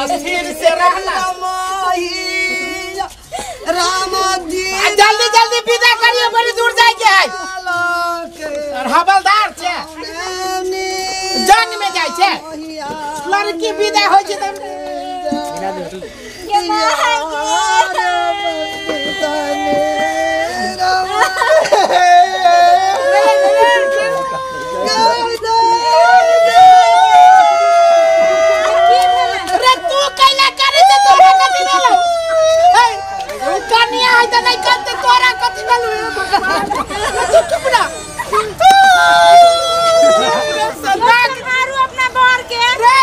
स्थिर से रहना राम जी जल्दी जल्दी विदा करिए बड़ी दूर जाके है हवलदार छे जंग में जाय छे लड़की विदा होय छे त कनिया है त नहीं करते तोरा कथि बोलू तू चुप ना सलाक मारू अपना बाहर के रे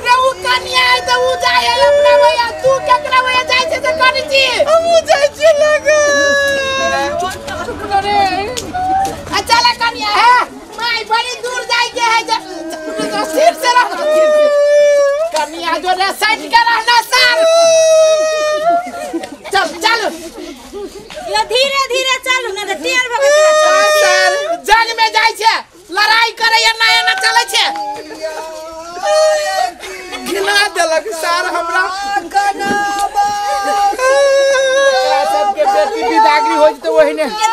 रे उ कनिया है त उ जाय अपना भैया तू केकरा भैया जाय छे त कनी छी हम जाय छी लगे रे आ चला कनिया है माई बड़ी दूर जाय के है तो सिर से रह कनिया जो रे साइड के रहना सर चल चल ये धीरे धीरे चलू ना त टेर भगत चल सर जंग में जाय छे लड़ाई करे या नया न चले छे घिना देलक सर हमरा कनाबा सबके बेटी विदागरी होय त ओहिने के